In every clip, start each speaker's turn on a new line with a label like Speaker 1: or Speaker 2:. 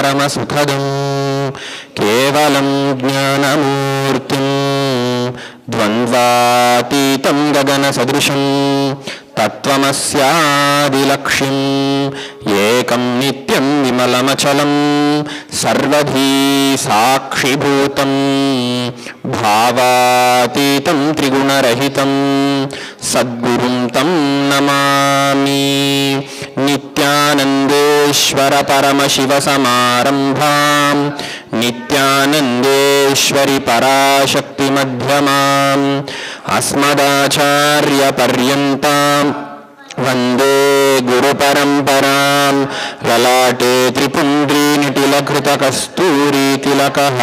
Speaker 1: परमसुखदं केवलं ज्ञानमूर्तिं द्वन्द्वातीतं गगनसदृशं तत्त्वमस्यादिलक्ष्यम् एकं नित्यं विमलमचलं सर्वधी साक्षिभूतं भावातीतं त्रिगुणरहितं सद्गुरुं तं नमामि। नित्यानन्देश्वर परमशिवसमारम्भां नित्यानन्देश्वरि पराशक्तिमध्यमाम् अस्मदाचार्यपर्यन्तां वन्दे गुरुपरम्परां। ललाटे त्रिपुण्ड्रीनिटिलकृतकस्तूरीतिलकः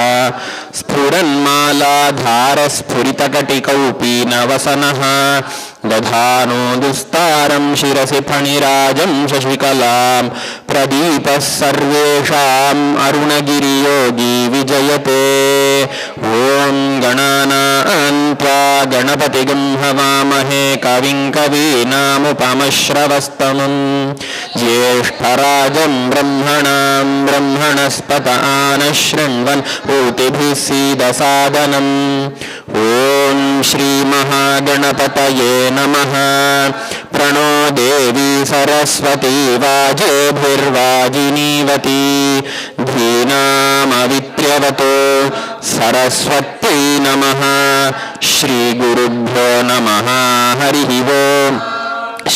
Speaker 1: स्फुरन्मालाधारस्फुरितकटिकौपीनवसनः दधानो दुस्तारं शिरसि फणिराजं शशिकलां प्रदीपः सर्वेषाम् अरुणगिरियोगी विजयते। ॐ गणानां त्वा गणपतिगं हवामहे कविं कवीनामुपमश्रवस्तमं ज्येष्ठराजं ब्रह्मणां ब्रह्मणस्पत आनशृण्वन् ऊतिभिः सीदसादनम्। ॐ श्रीमहागणपतये नमः। प्रणो देवी सरस्वती वाजेभिर्वाजिनीवती धीनामवित्र्यवतो सरस्वत्यै नमः। श्रीगुरुभ्यो नमः। हरिः ओम्।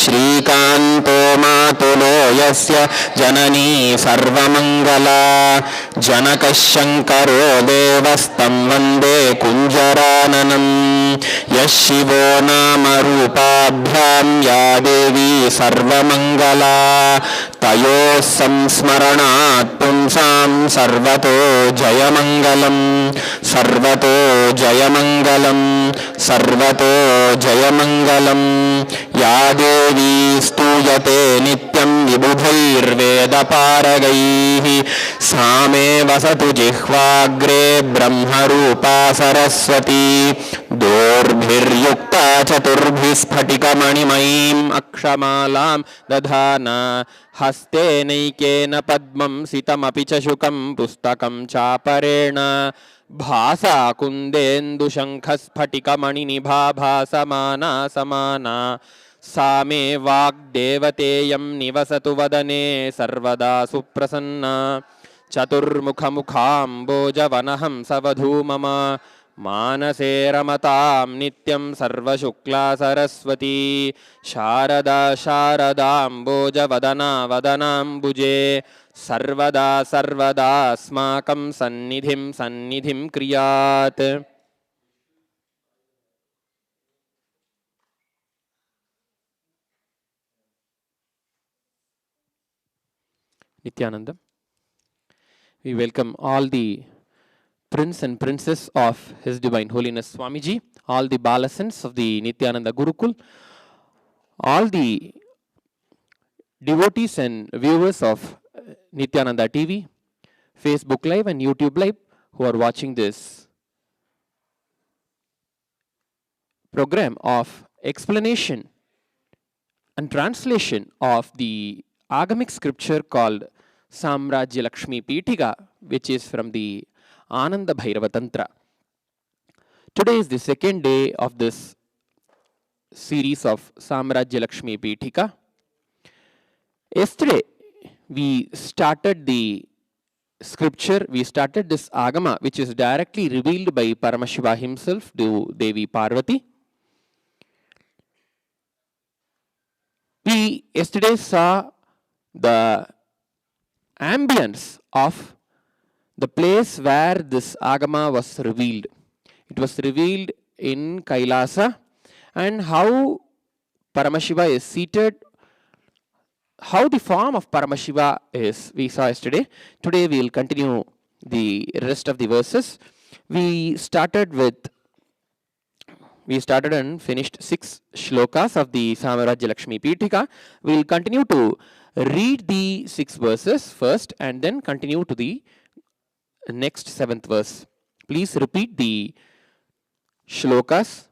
Speaker 1: श्रीकान्तो मातुलो यस्य जननी सर्वमङ्गला जनकः शङ्करो देवस्तं वन्दे कुञ्जराननं। यः शिवो नाम रूपाभ्यां या देवी सर्वमङ्गला तयोः संस्मरणात् पुंसां सर्वतो जयमङ्गलं सर्वतो जयमङ्गलं सर्वतो जयमङ्गलं। या देवी स्तूयते नित्यं विबुधैर्वेदपारगैः सा मे वसतु जिह्वाग्रे ब्रह्मरूपा सरस्वती। दोर्भिर्युक्ता चतुर्भिः स्फटिकमणिमयीम् अक्षमालां दधाना हस्तेनैकेन पद्मं सितमपि च शुकं पुस्तकं चापरेण भासा कुन्देन्दुशङ्खस्फटिकमणिनिभा भासमाना समाना सा मे वाग्देवतेयं निवसतु वदने सर्वदा सुप्रसन्ना। चतुर्मुखमुखाम्बोजवनहंसवधू मम मानसे रमतां नित्यं सर्वशुक्ला सरस्वती। शारदा शारदाम्बोजवदना वदनाम्बुजे सर्वदा सर्वदास्माकं सन्निधिं सन्निधिं क्रियात्। Nityananda. We welcome all the prince and princess of His Divine Holiness Swamiji, all the Balasans of the Nityananda Gurukul, all the devotees and viewers of Nityananda TV, Facebook Live and YouTube Live who are watching this program of explanation and translation of the Agamic scripture called Samrajya Lakshmi Pitika, which is from the Ananda Bhairava Tantra. Today is the second day of this series of Samrajya Lakshmi Pitika. Yesterday, we started the scripture, we started this Agama, which is directly revealed by Paramashiva himself to Devi Parvati. We yesterday saw the ambience of the place where this Agama was revealed. It was revealed in Kailasa, and how Paramashiva is seated, how the form of Paramashiva is, we saw yesterday. Today we will continue the rest of the verses. We started and finished 6 shlokas of the Samrajya Lakshmi Pitika. We will continue to read the 6 verses first and then continue to the next 7th verse. Please repeat the shlokas.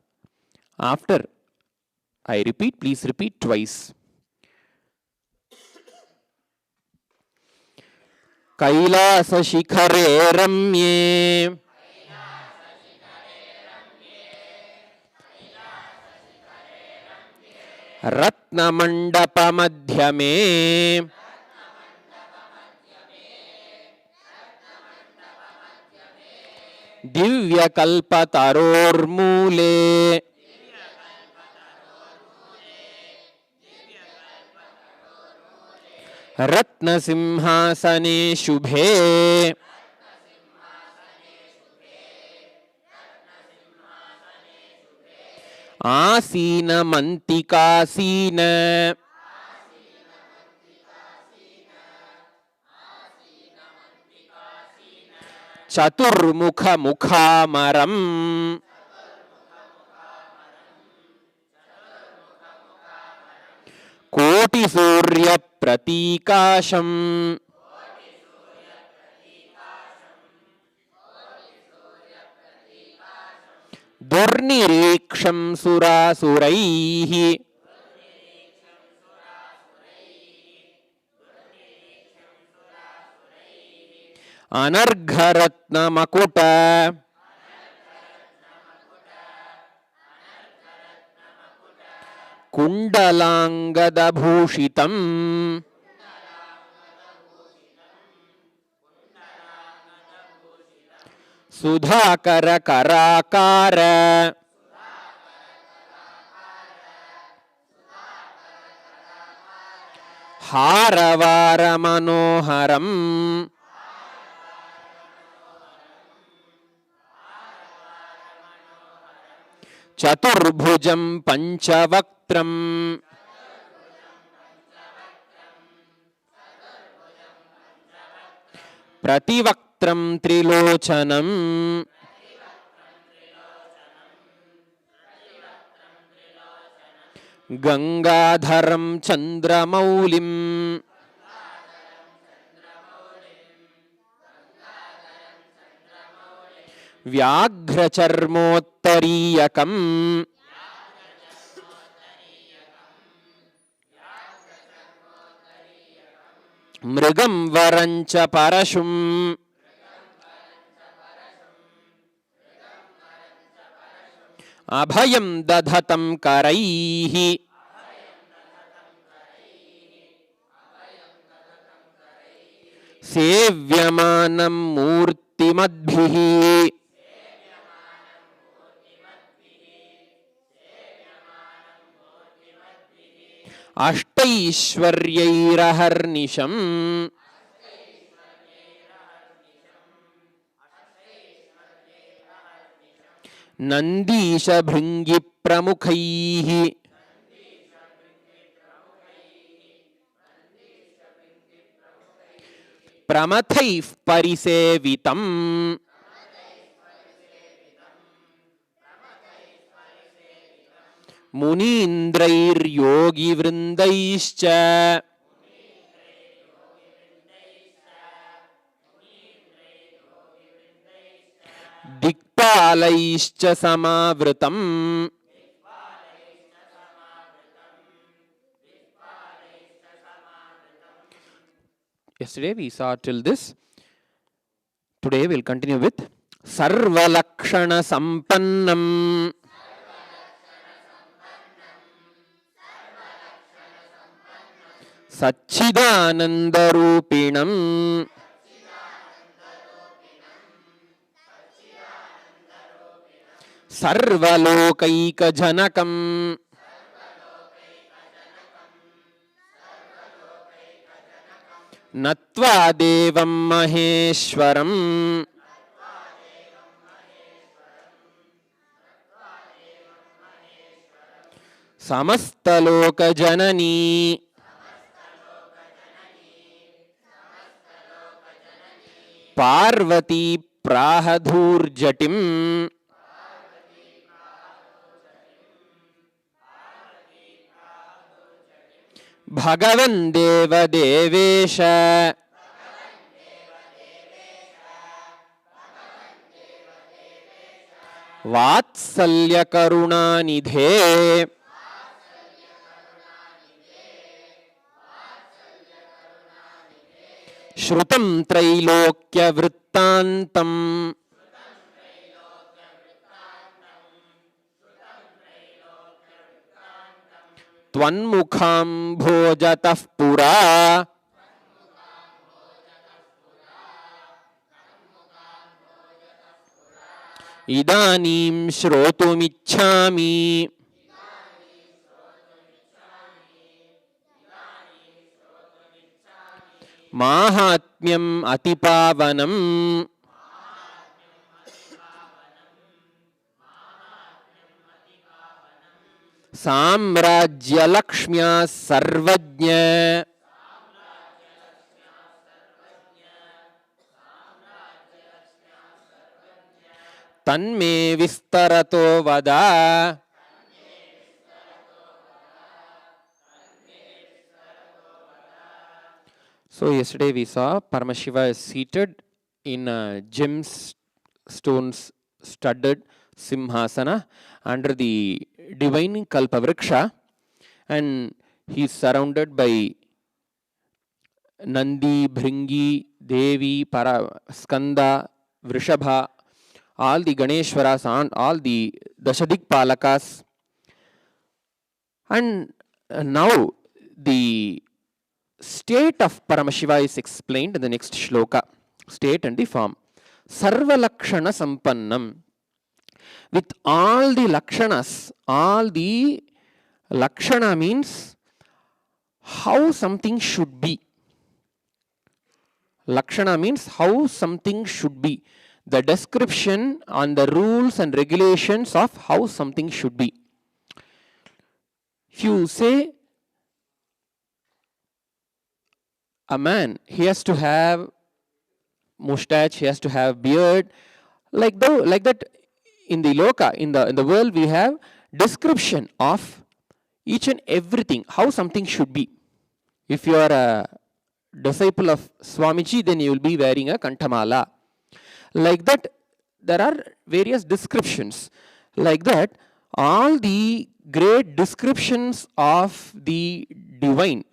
Speaker 1: After I repeat, please repeat twice. कैलासशिखरे रम्ये रत्नमण्डपमध्यमे दिव्यकल्पतरोर्मूले रत्नसिंहासने शुभे आसीनमन्तिकासीन चतुर्मुखमुखामरम् कोटिसूर्यप्रतीकाशम् दुर्निरीक्षं सुरासुरैः अनर्घरत्नमकुट कुण्डलाङ्गदभूषितम् सुधाकरकराकार हारवारमनोहरम् चतुर्भुजं पंचवक्त्रम् प्रतिवक्त्रं त्रिलोचनम् गंगाधरं चंद्रमौलिम् व्याघ्रचर्मोत्तरीयकम् मृगं वरञ्च परशुम् अभयं दधतं करैः सेव्यमानं मूर्तिमद्भिः अष्टैश्वर्यैरहर्निशम् नन्दीशभृङ्गिप्रमुखैः प्रमथैः परिसेवितम् मुनीन्द्रैर्योगिवृन्दैश्च दिक्पालैश्च समावृतम् Yesterday we saw till this. Today we'll continue with Sarvalakshana Sampannam. सच्चिदानन्दरूपिणम् सर्वलोकैकजनकम् नत्वा देवं महेश्वरम् समस्तलोकजननी पार्वती प्राहधूर्जटिम् भगवन् देवदेवेश वात्सल्यकरुणानिधे Shrutam Trailokya Vrittantam Tvanmukham Bhojatah Pura Idanim Shrotumichhami. Mahatmyam Atipavanam Samrajya Lakshmya Sarvajnya Tanme Vistarato Vada. So yesterday we saw Paramashiva is seated in a gemstones studded Simhasana under the divine Kalpavriksha, and he is surrounded by Nandi, Bhringi, Devi, Skanda, Vrishabha, all the Ganeshwaras and all the Dashadik Palakas. And now the state of Paramashiva is explained in the next shloka. State and the form. Sarva Lakshana Sampannam. With all the Lakshanas, all the Lakshana means how something should be. Lakshana means how something should be. The description on the rules and regulations of how something should be. If you say a man, he has to have mustache, he has to have beard, like that in the loka, in the world we have description of each and everything, how something should be. If you are a disciple of Swamiji, then you will be wearing a Kanthamala. Like that, there are various descriptions. Like that, all the great descriptions of the divine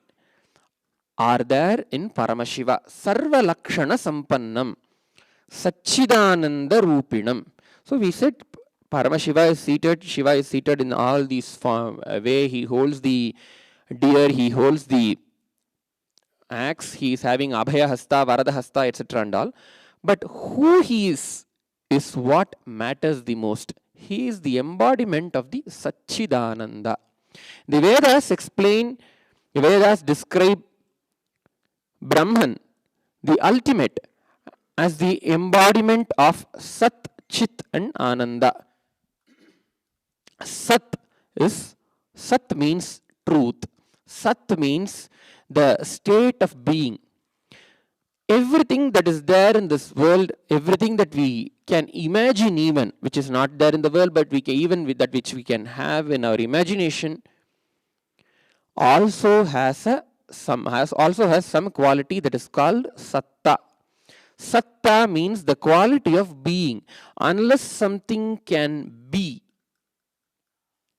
Speaker 1: are there in Paramashiva. Sarva Lakshana Sampannam, Satchidananda Rupinam. So we said Paramashiva is seated, Shiva is seated in all these form, way. He holds the deer, he holds the axe, he is having Abhaya Hasta, Varada Hasta, etc. and all. But who he is what matters the most. He is the embodiment of the Satchidananda. The Vedas explain, the Vedas describe Brahman, the ultimate, as the embodiment of Sat, Chit and Ananda. Sat means truth. Sat means the state of being. Everything that is there in this world, everything that we can imagine even, which is not there in the world, but we can, even with that which we can have in our imagination, also has some quality that is called Satta. Satta means the quality of being. Unless something can be,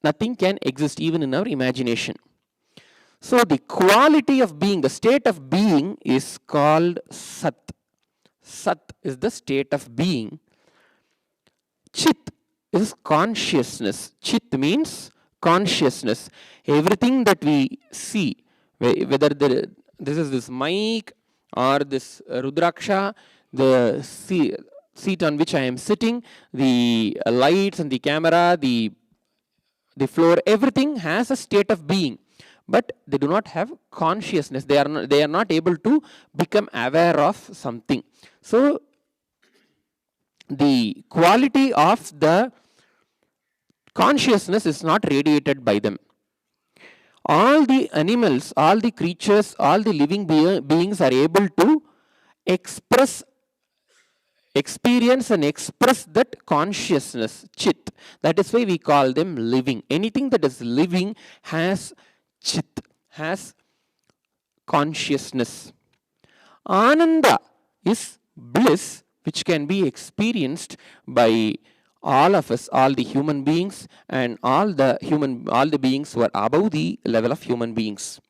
Speaker 1: nothing can exist even in our imagination. So the quality of being, the state of being is called Sat. Sat is the state of being. Chit is consciousness. Chit means consciousness. Everything that we see, whether this is this mic or this Rudraksha, the seat on which I am sitting, the lights and the camera, the floor, everything has a state of being. But they do not have consciousness. They are not able to become aware of something. So the quality of the consciousness is not radiated by them. All the animals, all the creatures, all the living beings are able to experience and express that consciousness, Chit. That is why we call them living. Anything that is living has Chit, has consciousness. Ananda is bliss, which can be experienced by all of us, all the human beings, and all the beings who are above the level of human beings.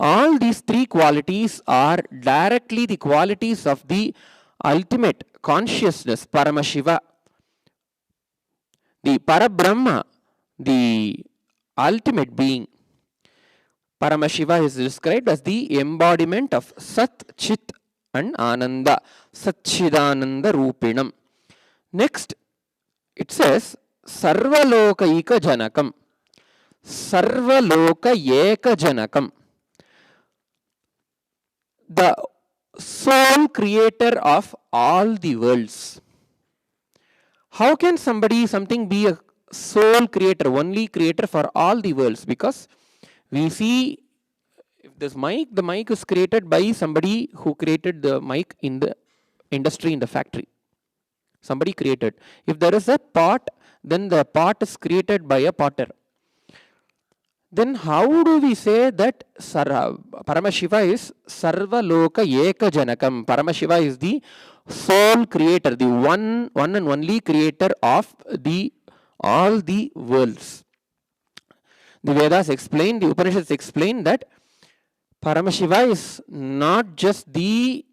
Speaker 1: All these three qualities are directly the qualities of the ultimate consciousness, Paramashiva. The Parabrahma, the ultimate being. Paramashiva is described as the embodiment of Sat, Chit and Ananda, Satchidananda Rupinam. Next, it says Sarvaloka Eka Janakam. Sarvaloka Eka Janakam. The sole creator of all the worlds. How can something be a sole creator, only creator for all the worlds? Because we see if this mic, the mic is created by somebody who created the mic in the industry, in the factory. Somebody created. If there is a pot, then the pot is created by a potter. Then how do we say that Paramashiva is Sarva Loka Eka Janakam? Paramashiva is the sole creator, the one and only creator of all the worlds. The Vedas explain, the Upanishads explain that Paramashiva is not just the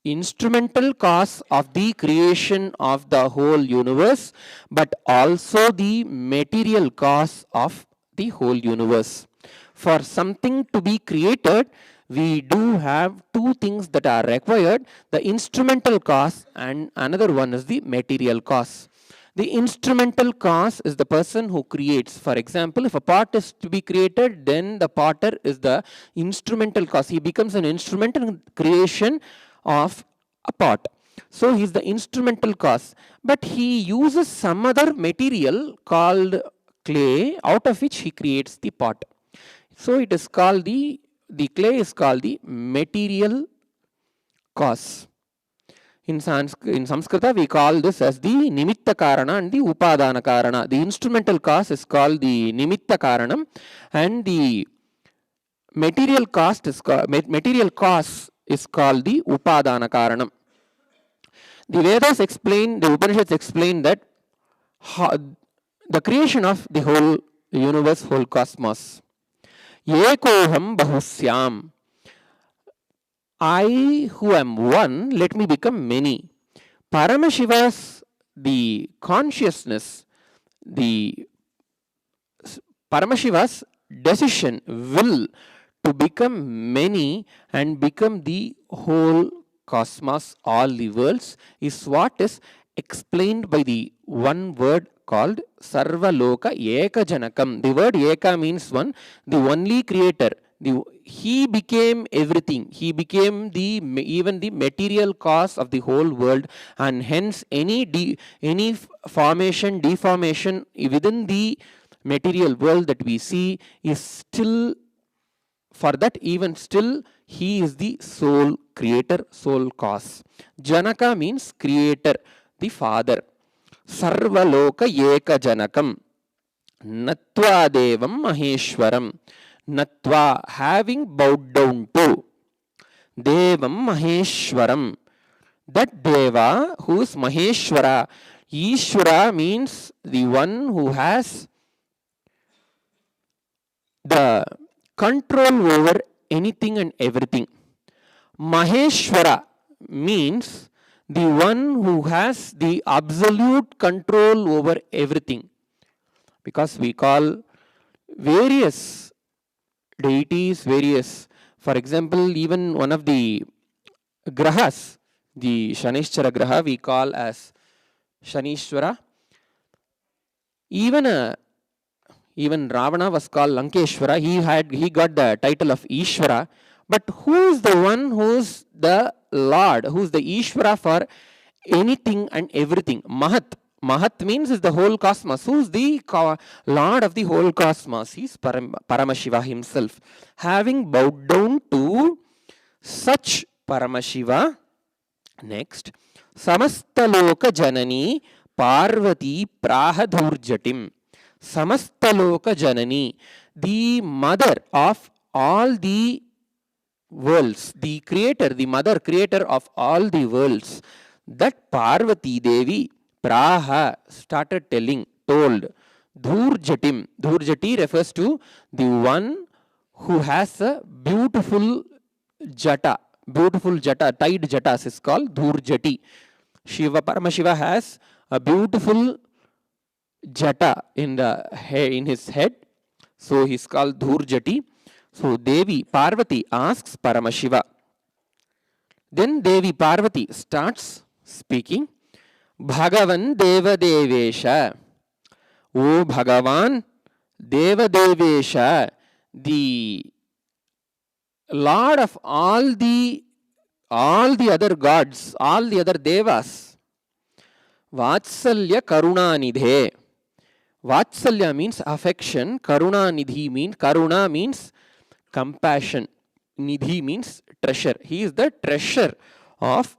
Speaker 1: instrumental cause of the creation of the whole universe, but also the material cause of the whole universe. For something to be created, we do have two things that are required, the instrumental cause and another one is the material cause. The instrumental cause is the person who creates. For example, if a pot is to be created, then the potter is the instrumental cause. He becomes an instrumental creation of a pot. So he is the instrumental cause. But he uses some other material called clay, out of which he creates the pot. So it is called the clay is called the material cause. In Samskrita, we call this as the Nimitta Karana and the Upadana Karana. The instrumental cause is called the Nimitta Karanam, and the material cause is called the Upadana Karanam. The Vedas explain, the Upanishads explain that the creation of the whole universe, whole cosmos. Ekoham bahusyam. I who am one, let me become many. Paramashiva's, the consciousness, the Paramashiva's decision, will to become many and become the whole cosmos, all the worlds, is what is explained by the one word called Sarvaloka Eka Janakam. The word Eka means one, the only creator. He became everything. He became even the material cause of the whole world, and hence any formation, deformation within the material world that we see is still, for that even still, he is the sole creator, sole cause. Janaka means creator, the father. Sarvaloka Eka Janakam. Natva Devam Maheshwaram. Natva, having bowed down to. Devam Maheshwaram. That Deva who is Maheshwara. Ishwara means the one who has the control over anything and everything. Maheshwara means the one who has the absolute control over everything. Because we call various deities, for example, even one of the grahas, the Shanishchara graha, we call as Shanishwara. Even Ravana was called Lankeshwara. He got the title of Ishwara. But who is the one who is the Lord, who is the Ishwara for anything and everything? Mahat. Mahat means is the whole cosmos. Who is the Lord of the whole cosmos? He is Paramashiva himself. Having bowed down to such Paramashiva, next, Samastaloka Janani Parvati Prahadurjatim. Samastaloka Janani, the mother of all the worlds, the creator, the mother creator of all the worlds, that Parvati Devi, Praha, started telling, told, Dhurjatim. Dhurjati refers to the one who has a beautiful jata, tied jatas is called Dhurjati. Shiva, Paramashiva has a beautiful jata in his head, so he's called Dhurjati. So Devi Parvati asks Paramashiva. Then Devi Parvati starts speaking. Bhagavan Devadevesha. O Bhagavan Devadevesha, the Lord of all the other gods, all the other devas. Vatsalya Karunanidhe. Vatsalya means affection. Karuna means compassion. Nidhi means treasure. He is the treasure of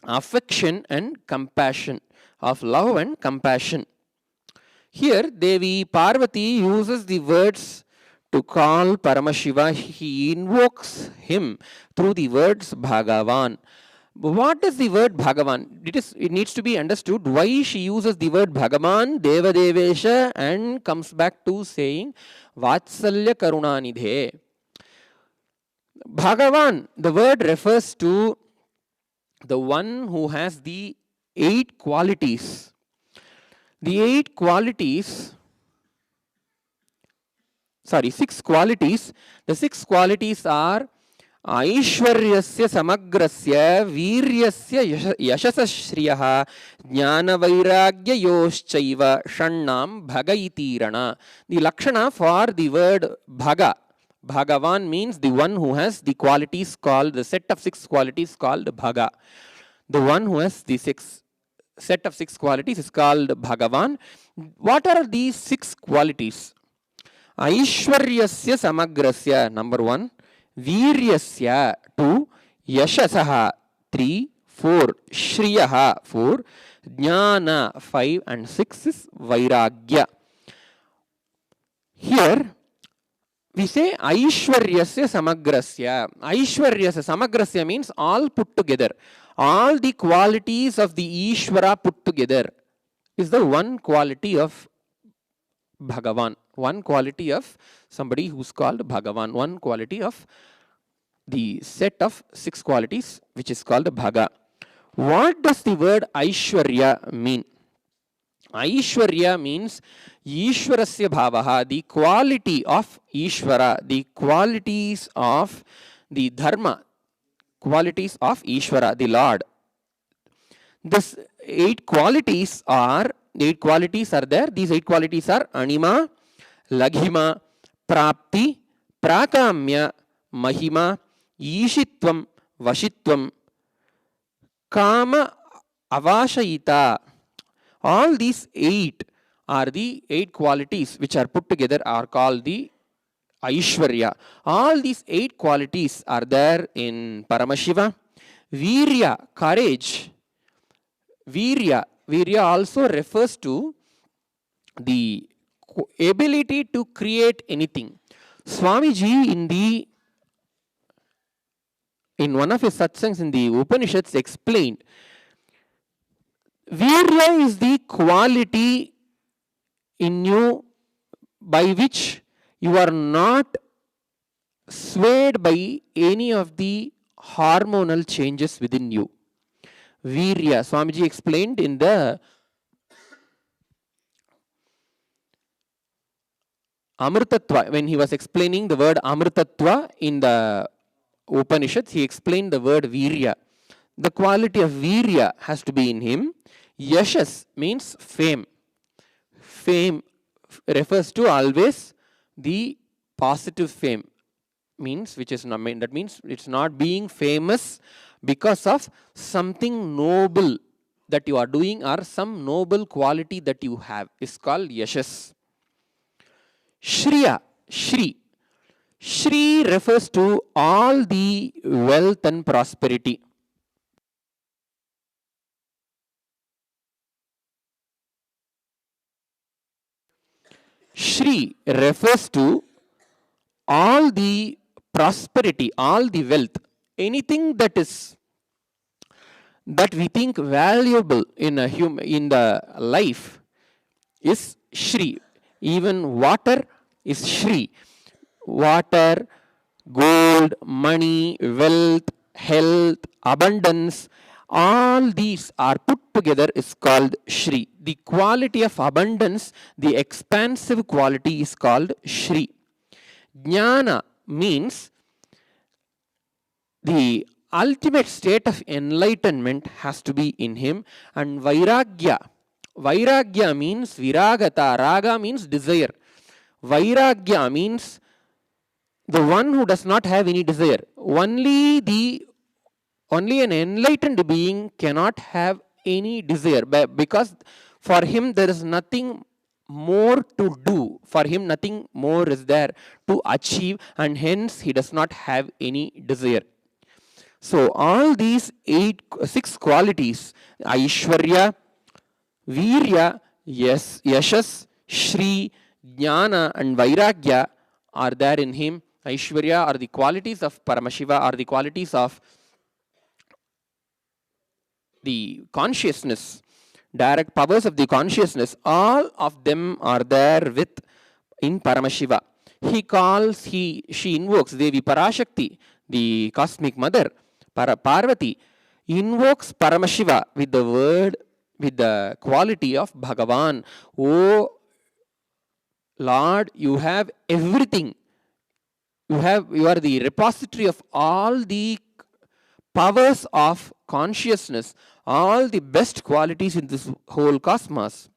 Speaker 1: affection and compassion, of love and compassion. Here, Devi Parvati uses the words to call Paramashiva. He invokes him through the words Bhagavan. What is the word Bhagavan? It needs to be understood why she uses the word Bhagavan, Devadevesha, and comes back to saying Vatsalya Karunanidhe. Bhagavan, the word refers to the one who has the 8 qualities. The 6 qualities. The 6 qualities are Aishwaryasya Samagrasya Viryasya Yashasashriyah Jnana Yoschaiva Shannam Bhagaitirana. The Lakshana for the word Bhaga. Bhagavan means the one who has the qualities called, the set of 6 qualities called Bhaga. The one who has the set of 6 qualities is called Bhagavan. What are these 6 qualities? Aishwaryasya Samagrasya, number 1. Viryasya, 2. Yashasaha, 3. 4. Shriyaha, 4. Jnana, 5. And 6 is Vairagya. Here, we say Aishwaryasya Samagrasya. Aishwaryasya Samagrasya means all put together. All the qualities of the Ishvara put together is the one quality of Bhagavan. One quality of somebody who's called Bhagavan. One quality of the set of 6 qualities which is called Bhaga. What does the word Aishwarya mean? Aishwarya means Ishwarasya Bhavaha, the quality of Ishvara, the qualities of the Dharma, qualities of Ishvara, the Lord. This 8 qualities are there. These 8 qualities are Anima, Laghima, Prapti, Prakamya, Mahima, Ishitvam, Vashitvam, Kama, Avashayita. All these 8 are the 8 qualities which are put together are called the Aishwarya. All these 8 qualities are there in Paramashiva. Virya, courage. Virya also refers to the ability to create anything. Swamiji in one of his satsangs in the Upanishads explained, Virya is the quality in you by which you are not swayed by any of the hormonal changes within you. Virya, Swamiji explained in the Amritatva, when he was explaining the word Amritatva in the Upanishads, he explained the word Virya. The quality of Virya has to be in him. Yashas means fame. Fame refers to always the positive fame. That means it's not being famous because of something noble that you are doing or some noble quality that you have is called Yashas. Shriya, Shri. Shri refers to all the wealth and prosperity. Shri refers to all the prosperity, all the wealth, anything that we think valuable in the life is Shri. Even water is Shri. water, gold, money, wealth, health, abundance, all these are put together is called Shri. The quality of abundance, the expansive quality is called Shri. Jnana means the ultimate state of enlightenment has to be in him, and Vairagya. Vairagya means Viragata. Raga means desire. Vairagya means the one who does not have any desire. Only an enlightened being cannot have any desire, because for him there is nothing more to do. For him nothing more is there to achieve, and hence he does not have any desire. So all these 6 qualities, Aishwarya, Virya, Yashas, Shri, Jnana and Vairagya are there in him. Aishwarya are the qualities of Paramashiva, are the qualities of the consciousness, direct powers of the consciousness. All of them are there in Paramashiva. She invokes Devi Parashakti, the cosmic mother, Parvati, invokes Paramashiva with the word, with the quality of Bhagavan. Oh Lord, you have everything. You are the repository of all the powers of consciousness, all the best qualities in this whole cosmos.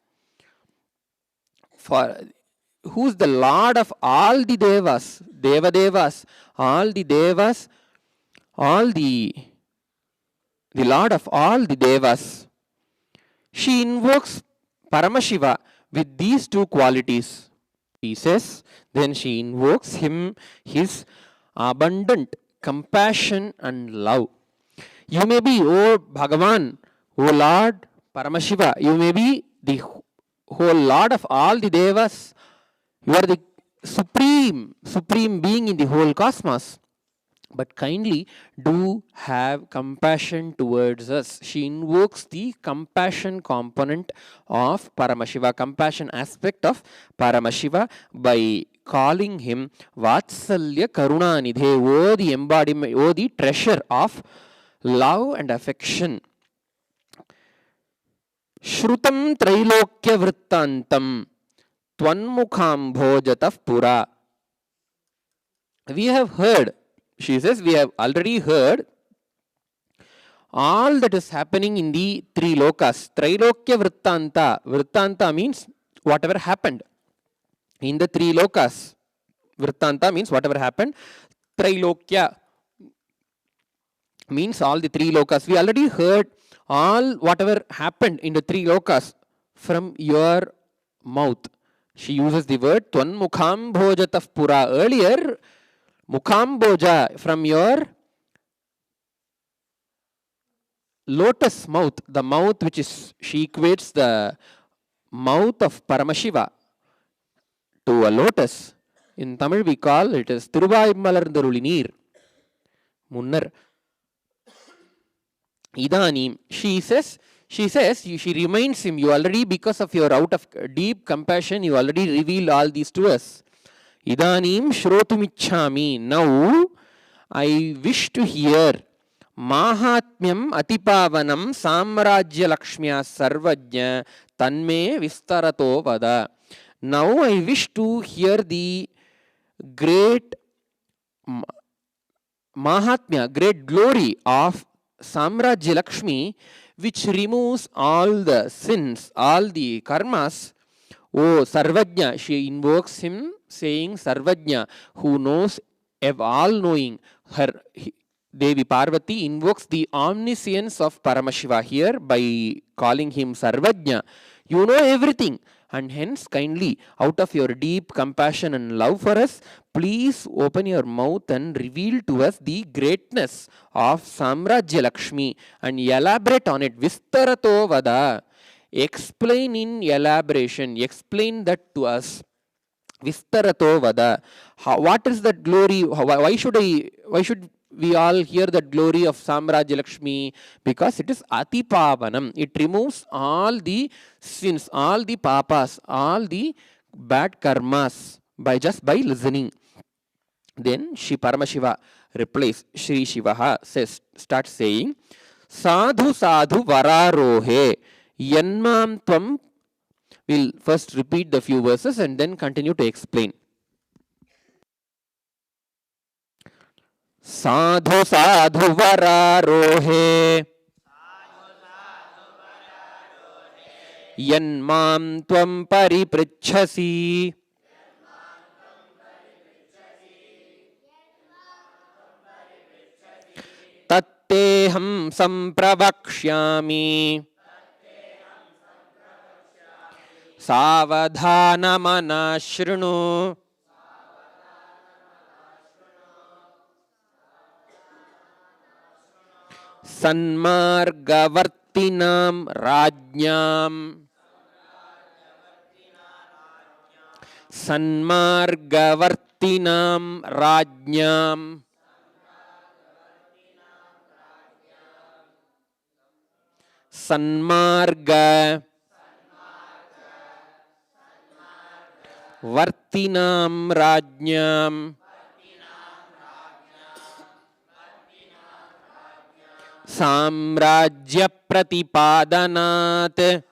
Speaker 1: For who's the Lord of all the Devas, Devadevas, all the Devas, all the Lord of all the Devas. She invokes Paramashiva with these 2 qualities. He says, then she invokes him, his abundant compassion and love. You may be, O Bhagavan, O Lord Paramashiva, you may be the whole Lord of all the Devas. You are the supreme being in the whole cosmos. But kindly do have compassion towards us. She invokes the compassion component of Paramashiva, compassion aspect of Paramashiva, by calling him Vatsalya Karunanidhe, the embodiment, the treasure of love and affection. Shrutam Trailokya Vrittantam Tvanmukhambhojatah Pura. We have heard, she says, we have already heard all that is happening in the 3 lokas. Trailokya Vrittanta. Vrittanta means whatever happened in the 3 lokas. Vrittanta means whatever happened. Trailokya means all the 3 lokas. We already heard all whatever happened in the 3 lokas from your mouth. She uses the word Tvanmukhambhojatah Pura. Earlier, Mukhamboja, from your lotus mouth, the mouth which is, she equates the mouth of Paramashiva to a lotus. In Tamil we call it as Thiruvaimmalarndaruli Neer. Munnar. Idanim. She says, she reminds him, you already, because of your out of deep compassion, you already revealed all these to us. Idanim shrotumichhami. Now I wish to hear Mahatmyam Atipavanam Samrajya Lakshmya Sarvajna Tanme Vistarato Vada. Now I wish to hear the great Mahatmya, great glory of Samrajya Lakshmi, which removes all the sins, all the karmas. Oh, Sarvajna, she invokes him, saying Sarvajna, who knows, all-knowing. Her Devi Parvati invokes the omniscience of Paramashiva here by calling him Sarvajna. You know everything, and hence kindly, out of your deep compassion and love for us, please open your mouth and reveal to us the greatness of Samrajya Lakshmi and elaborate on it. Vistarato Vada. Explain in elaboration. Explain that to us. Vistarato Vada. What is that glory? Why should we all hear that glory of Samrajya Lakshmi? Because it is Atipavanam. It removes all the sins, all the papas, all the bad karmas by listening. Then Shri Paramashiva replies, Shri Shivaha says, starts saying, Sadhu Sadhu Vararohe Yanmam Tvam. We'll first repeat the few verses and then continue to explain. Sadhu Sadhu Vararohe Yanmam Tvam Paripritchasi Tatteham Sampravakshyami Savadhanamana Shrunu Sanmargavartinam Rajnyam Sanmargavartinam Rajnyam Sanmarga Vartinam Rajnyam Samrajya Pratipadanat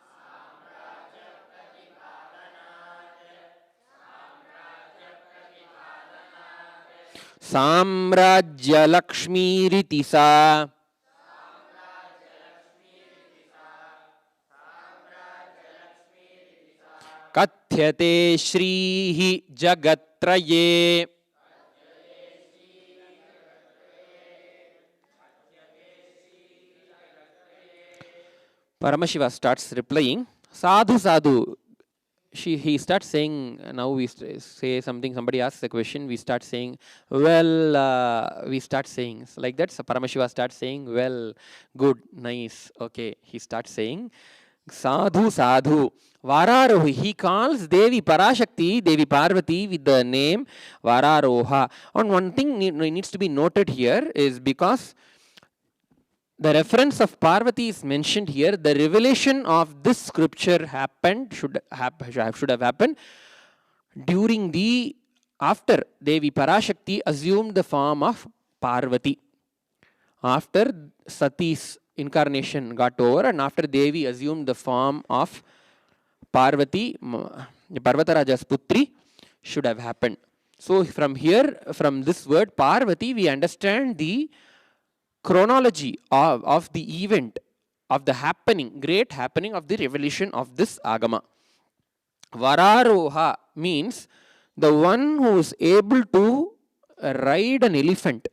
Speaker 1: Samrajya Lakshmi Ritisa Kathyate Shrihi Jagatraye. Paramashiva starts replying, Sadhu Sadhu. He starts saying, now we say something, somebody asks a question, we start saying, well, we start saying, like that, so Paramashiva starts saying, well, good, nice, okay. He starts saying, Sadhu Sadhu, Vararohi. He calls Devi Parashakti, Devi Parvati with the name Vararoha. And one thing needs to be noted here is because the reference of Parvati is mentioned here, the revelation of this scripture happened, should have happened during after Devi Parashakti assumed the form of Parvati. After Sati's incarnation got over and after Devi assumed the form of Parvati, Parvataraja's Putri, should have happened. So from here, from this word Parvati, we understand the chronology of the event, of the happening, great happening of the revelation of this Agama. Vararoha means the one who is able to ride an elephant.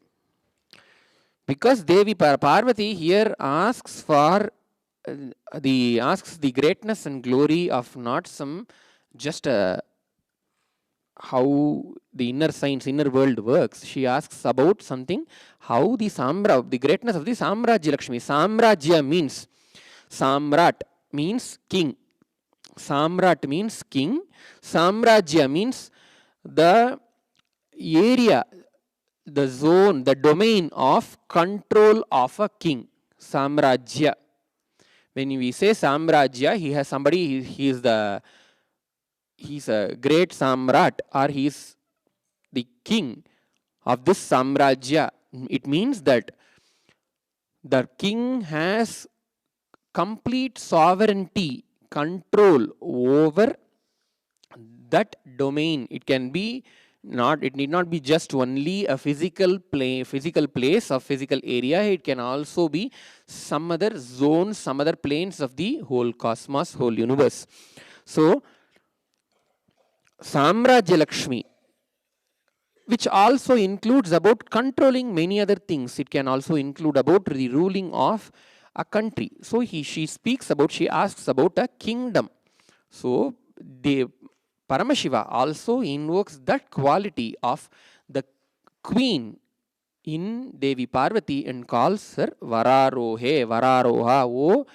Speaker 1: Because Devi Parvati here asks for the greatness and glory of not some just how the inner science, inner world works. She asks about something, how the greatness of the Samrajya Lakshmi. Samrajya means, Samrat means king. Samrat means king. Samrajya means the area, the zone, the domain of control of a king. Samrajya. When we say Samrajya, he has somebody, he's a great Samrat, or he's the king of this Samrajya. It means that the king has complete sovereignty, control over that domain. It can be it need not be just only a physical place or physical area. It can also be some other zones, some other planes of the whole cosmos, whole universe. So, Samrajya Lakshmi, which also includes about controlling many other things. It can also include about the ruling of a country. So she asks about a kingdom. So the Paramashiva also invokes that quality of the queen in Devi Parvati and calls her Vararohe, Vararoha. Oh,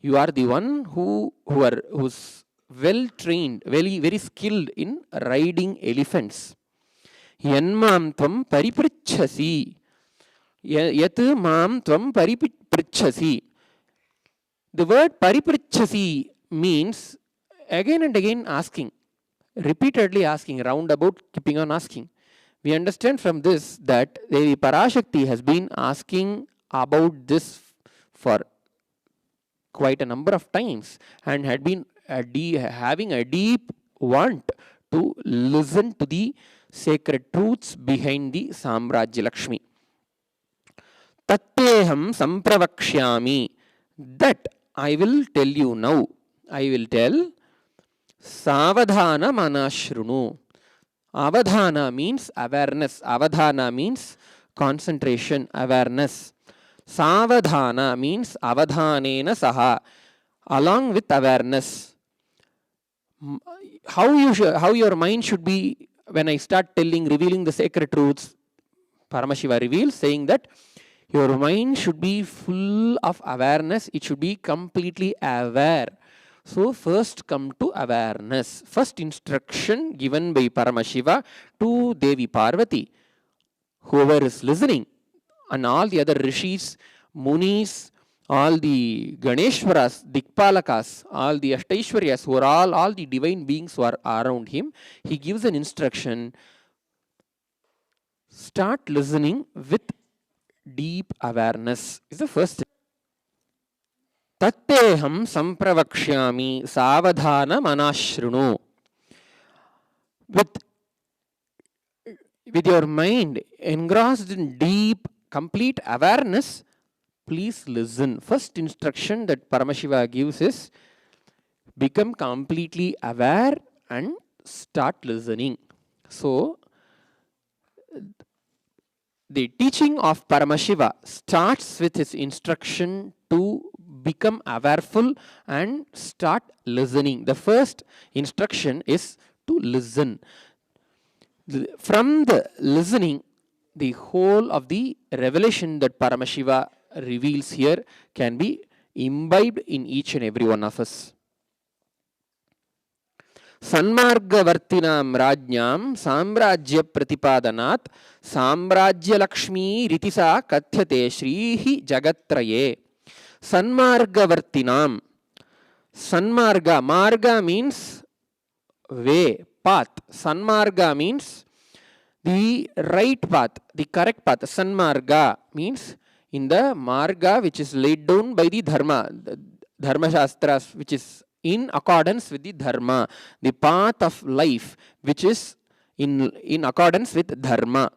Speaker 1: you are the one who's well trained, very skilled in riding elephants. Yanmam tvam paripritchasi. Yat mam tvam paripritchasi. The word paripritchasi means again and again asking, repeatedly asking, roundabout keeping on asking. We understand from this that Devi Parashakti has been asking about this for quite a number of times and had been having a deep want to listen to the sacred truths behind the Samrajya Lakshmi. Tatteham sampravakshyami. That I will tell you now. I will tell. Savadhana manashrunu. Avadhana means awareness. Avadhana means concentration, awareness. Savadhana means avadhanena saha, along with awareness. How your mind should be when I start revealing the sacred truths. Paramashiva reveals, saying that your mind should be full of awareness. It should be completely aware. So first come to awareness. First instruction given by Paramashiva to Devi Parvati. Whoever is listening, and all the other rishis, munis, all the Ganeshwaras, Dikpalakas, all the Ashtaishwaryas, who are all the divine beings who are around him, he gives an instruction. Start listening with deep awareness is the first. Tatteham sampravakshyami savadhana manashrunu. With your mind engrossed in deep, complete awareness, please listen. First instruction that Paramashiva gives is become completely aware and start listening. So, the teaching of Paramashiva starts with his instruction to become awareful and start listening. The first instruction is to listen. From the listening, the whole of the revelation that Paramashiva reveals here can be imbibed in each and every one of us. Sanmargavartinam rajnyam samrajya pratipadanat samrajya lakshmi ritisa kathyate shrihi jagatraye. Sanmargavartinam. Sanmarga. Marga means way, path. Sanmarga means the right path, the correct path. Sanmarga means in the marga which is laid down by the dharma, the dharma shastras, which is in accordance with the dharma, the path of life which is in accordance with dharma.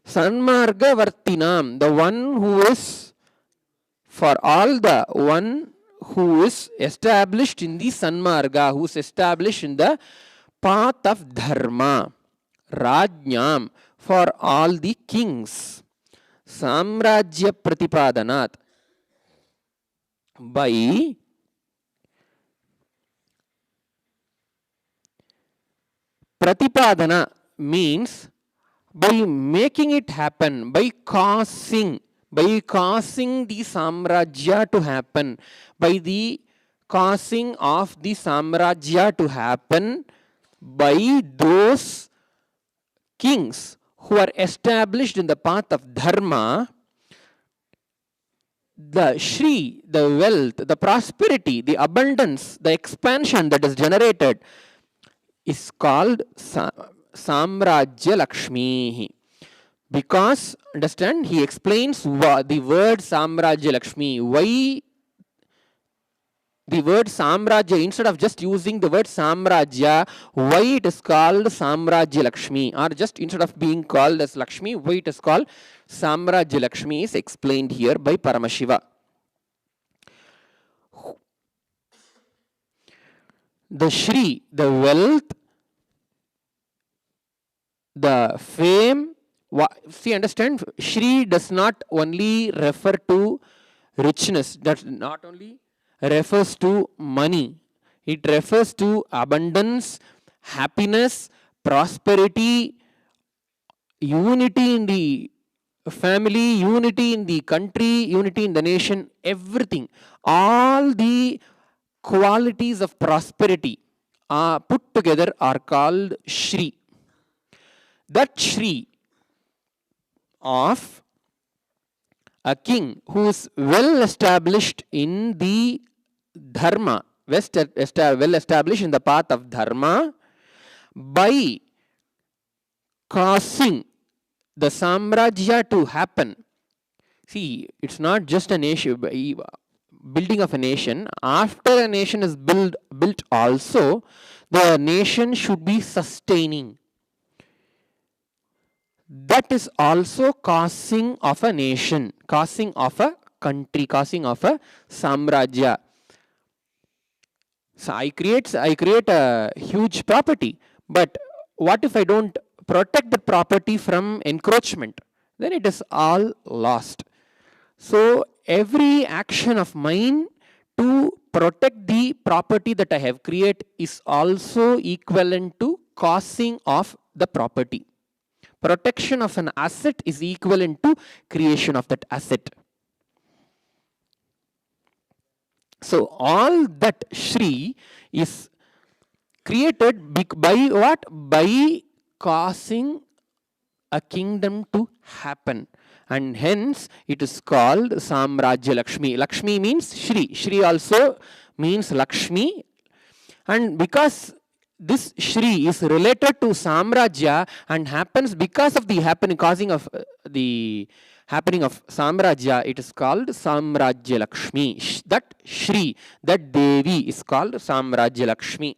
Speaker 1: Sanmarga Vartinam, the one who is for all, the one who is established in the Sanmarga, who is established in the path of dharma. Rajnyam, for all the kings. Samrajya Pratipadanat, by Pratipadana means by making it happen, by causing the Samrajya to happen, by the causing of the Samrajya to happen by those kings who are established in the path of dharma. The Shri, the wealth, the prosperity, the abundance, the expansion that is generated is called Samrajya Lakshmi. Because, understand, he explains the word Samrajya Lakshmi. Why the word Samrajya, instead of just using the word Samrajya, why it is called Samrajya Lakshmi? Or just instead of being called as Lakshmi, why it is called Samrajya Lakshmi is explained here by Paramashiva. The Shri, the wealth, the fame. See, understand, Shri does not only refer to richness, that not only refers to money. It refers to abundance, happiness, prosperity, unity in the family, unity in the country, unity in the nation, everything. All the qualities of prosperity put together are called Shri. That Shri of a king who is well established in the dharma, well established in the path of dharma, by causing the Samrajya to happen. See, it's not just a nation, building of a nation. After a nation is built also, the nation should be sustaining. That is also causing of a nation, causing of a country, causing of a Samrajya. So I create a huge property, but what if I don't protect the property from encroachment? Then it is all lost. So every action of mine to protect the property that I have created is also equivalent to causing of the property. Protection of an asset is equivalent to creation of that asset. So all that Shri is created by what? By causing a kingdom to happen. And hence it is called Samrajya Lakshmi. Lakshmi means Shri. Shri also means Lakshmi. And because this Shri is related to Samrajya and happens because of the causing of the happening of Samrajya, it is called Samrajya Lakshmi. That Shri, that Devi is called Samrajya Lakshmi.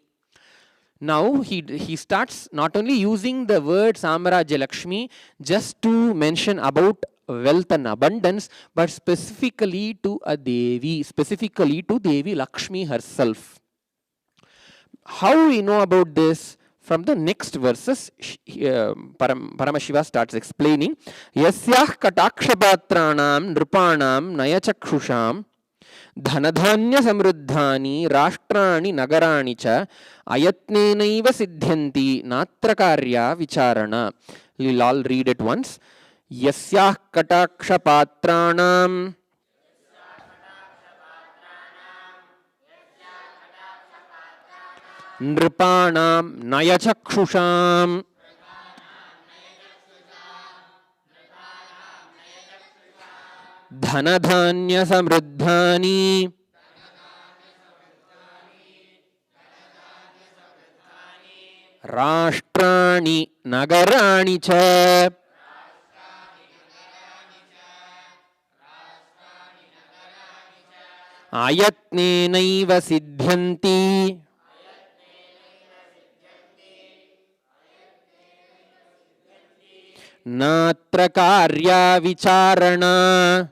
Speaker 1: Now he starts not only using the word Samrajya Lakshmi just to mention about wealth and abundance, but specifically to a Devi, specifically to Devi Lakshmi herself. How we know about this? From the next verses, Paramashiva starts explaining, Yasyah katakshabatranam nrupanam nayachakshusham dhanadhanya samruddhani rashtrani nagarani cha ayatnenaiva siddhyanti natrakarya vicharana. We'll all read it once. Yasyah katakshabhatranam nripanam nayachakshusham dhanadhanya samruddhani rashtrani nagarani cha ayatnenaiva siddhyanti natra karya vicharana.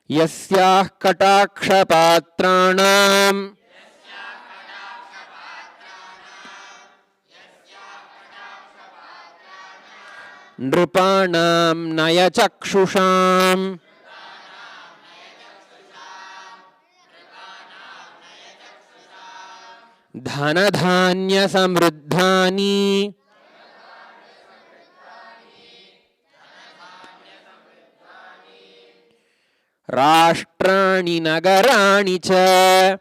Speaker 1: Yasyah katakshabhatranam nrupanam nayachakshusham dhanadhanya samruddhani rashtrani nagarani cha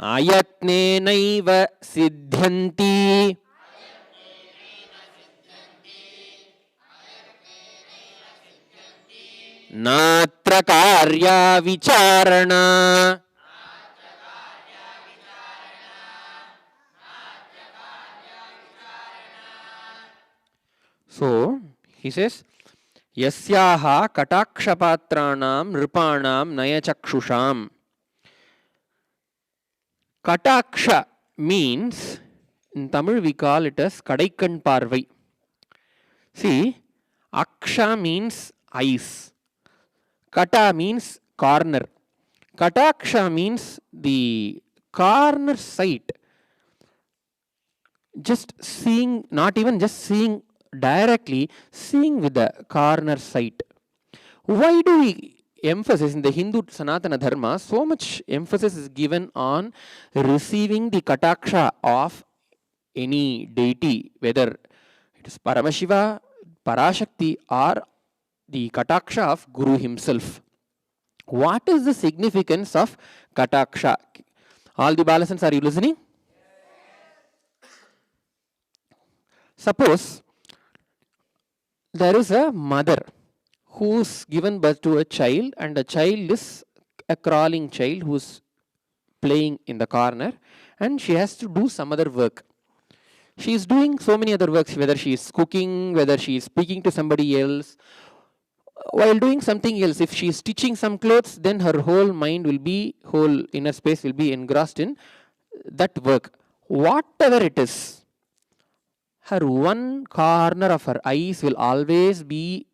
Speaker 1: ayatnenaiva siddhyanti natra karya vicharana. So he says, Yasyaha katakshabhatranam nripanam nayachakshusham. Kataksha means, in Tamil we call it as Kadaikan Parvai. See, Aksha means eyes. Kata means corner. Kataksha means the corner sight. Just seeing, not even just seeing directly, seeing with the corner sight. Why do we emphasis in the Hindu Sanatana Dharma, so much emphasis is given on receiving the Kataksha of any deity, whether it is Paramashiva, Parashakti, or the Kataksha of Guru himself. What is the significance of Kataksha? All the Balasans, are you listening? Suppose there is a mother who's given birth to a child, and the child is a crawling child who's playing in the corner, and she has to do some other work. She is doing so many other works, whether she is cooking, whether she is speaking to somebody else. While doing something else, if she is stitching some clothes, then her whole mind will be, whole inner space will be engrossed in that work. Whatever it is, her one corner of her eyes will always be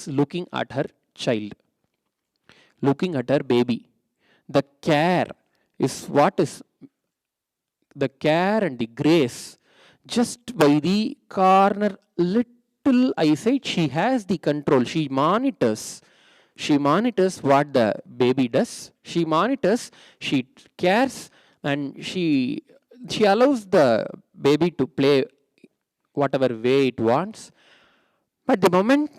Speaker 1: looking at her child, looking at her baby. The care is what is the care and the grace. Just by the corner little eyesight, she has the control. She monitors what the baby does. She monitors, she cares, and she allows the baby to play whatever way it wants. But the moment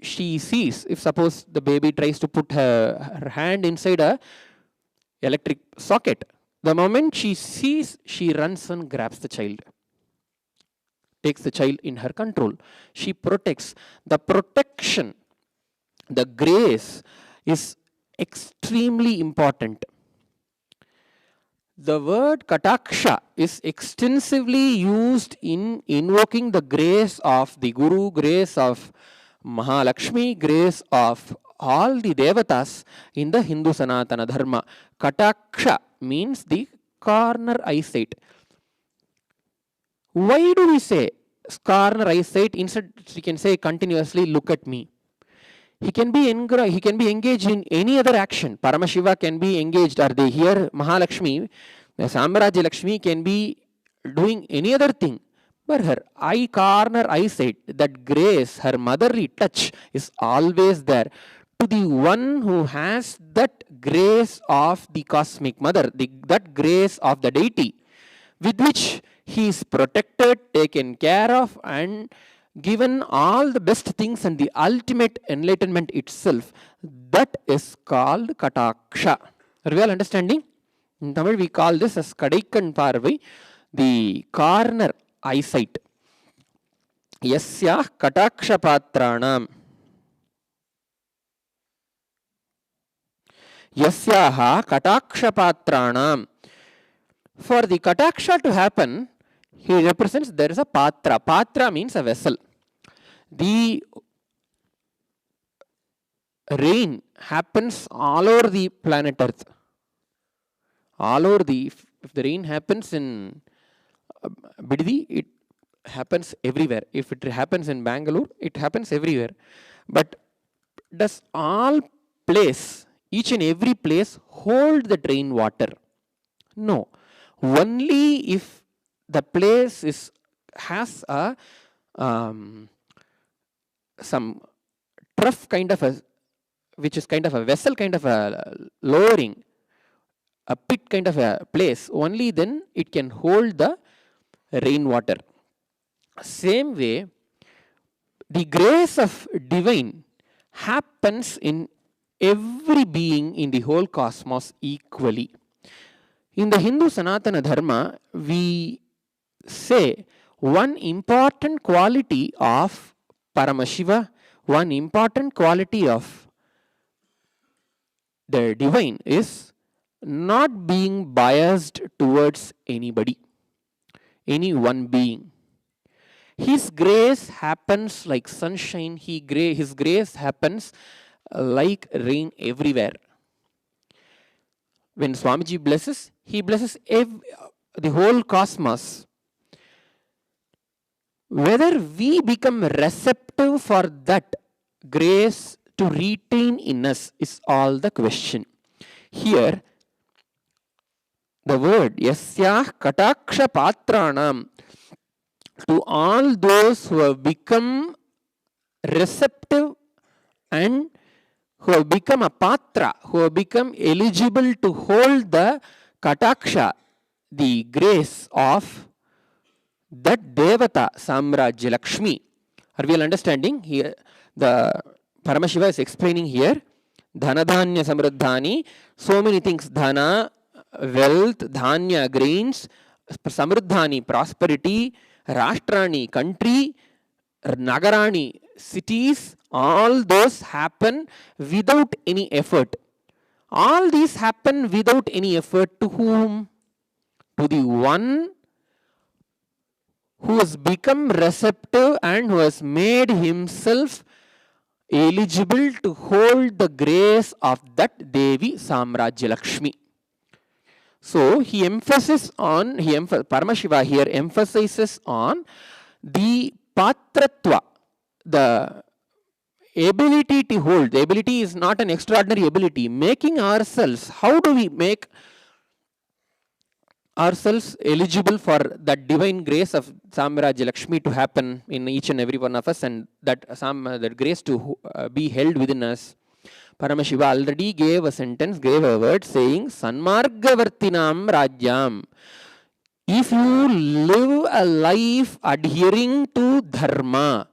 Speaker 1: she sees, if suppose the baby tries to put her hand inside a electric socket, the moment she sees, she runs and grabs the child, takes the child in her control. She protects. The protection, the grace is extremely important. The word kataksha is extensively used in invoking the grace of the Guru, grace of Mahalakshmi, grace of all the devatas in the Hindu Sanatana Dharma. Kataksha means the corner eyesight. Why do we say corner eyesight? Instead, we can say continuously, look at me. He can be engaged in any other action. Paramashiva can be engaged. Are they here? Mahalakshmi, Samrajya Lakshmi can be doing any other thing. But her corner eyesight, that grace, her motherly touch is always there. To the one who has that grace of the cosmic mother, that grace of the deity, with which he is protected, taken care of, and given all the best things and the ultimate enlightenment itself, that is called kataksha. Are we all understanding? In Tamil we call this as kadaikan parvai, the corner eyesight. Yasya kataksha patranam. Yasyaha kataksha patranam. For the kataksha to happen, he represents there is a patra. Patra means a vessel. The rain happens all over the planet Earth. All over if the rain happens in Biddi, it happens everywhere. If it happens in Bangalore, it happens everywhere. But does all place, each and every place, hold the rain water? No. Only if the place has a some trough kind of a, which is kind of a vessel, kind of a lowering, a pit kind of a place, only then it can hold the rainwater. Same way, the grace of divine happens in every being in the whole cosmos equally. In the Hindu Sanatana Dharma, we say one important quality of Paramashiva, one important quality of the divine is not being biased towards anybody, any one being. His grace happens like sunshine. His grace happens like rain everywhere. When Swamiji blesses, he blesses the whole cosmos. Whether we become receptive for that grace to retain in us is all the question. Here, the word Yasyah Kataksha Patranam, to all those who have become receptive and who have become a patra, who have become eligible to hold the kataksha, the grace of that devata, Samrajya Lakshmi. Are we all understanding? Here, the Paramashiva is explaining here, Dhanadhanya Samruddhani, so many things, Dhana, wealth, Dhanya, grains, Samruddhani, prosperity, Rashtrani, country, Nagarani, cities, all those happen without any effort. All these happen without any effort to whom? To the one who has become receptive and who has made himself eligible to hold the grace of that Devi Samrajya Lakshmi. So he emphasizes on, Paramashiva here emphasizes on the patratva, the ability to hold. The ability is not an extraordinary ability. Making ourselves, how do we make ourselves eligible for that divine grace of Samrajya Lakshmi to happen in each and every one of us, and that grace to be held within us? Paramashiva already gave a sentence, gave a word saying, Sanmargavartinam Rajyam. If you live a life adhering to dharma,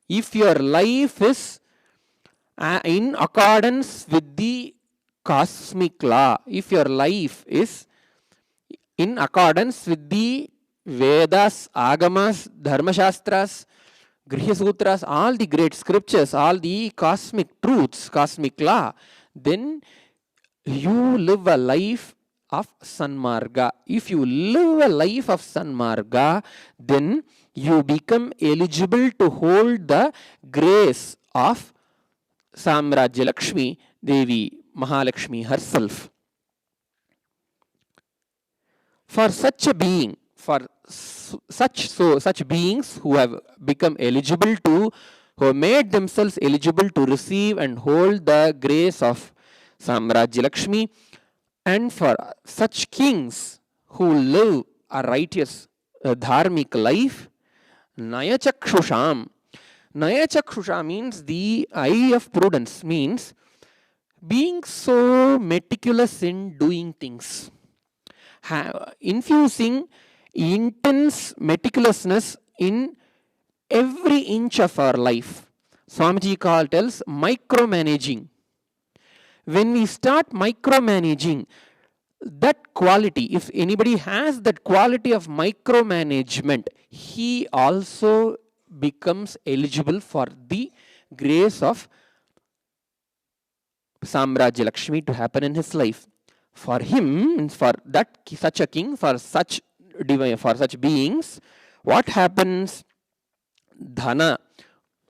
Speaker 1: if your life is in accordance with the cosmic law, if your life is in accordance with the Vedas, Agamas, Dharma Shastras, Grihya Sutras, all the great scriptures, all the cosmic truths, cosmic law, then you live a life of Sanmarga. If you live a life of Sanmarga, then you become eligible to hold the grace of Samrajya Lakshmi, Devi Mahalakshmi herself. For such a being, for such beings who have become eligible to, who have made themselves eligible to receive and hold the grace of Samrajya Lakshmi, and for such kings who live a righteous dharmic life, Nayachakshusham. Nayachakshusham means the eye of prudence, means being so meticulous in doing things, infusing intense meticulousness in every inch of our life. Swamiji tells micromanaging. When we start micromanaging, that quality, if anybody has that quality of micromanagement, he also becomes eligible for the grace of Samrajya Lakshmi to happen in his life. For him, for that such a king, for such divine, for such beings, what happens? Dhana,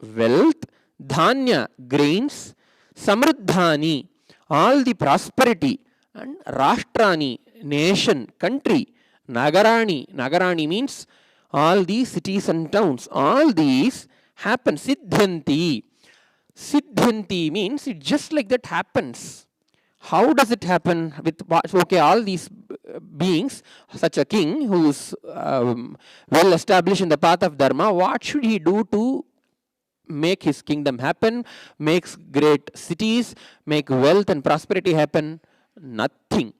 Speaker 1: wealth, dhanya, grains, samruddhani, all the prosperity, and rashtrani, nation, country, nagarani, nagarani means all these cities and towns, all these happen. Siddhanti, siddhanti means it just like that happens. How does it happen? With okay, all these beings, such a king who is well established in the path of dharma, what should he do to make his kingdom happen, makes great cities, make wealth and prosperity happen? Nothing.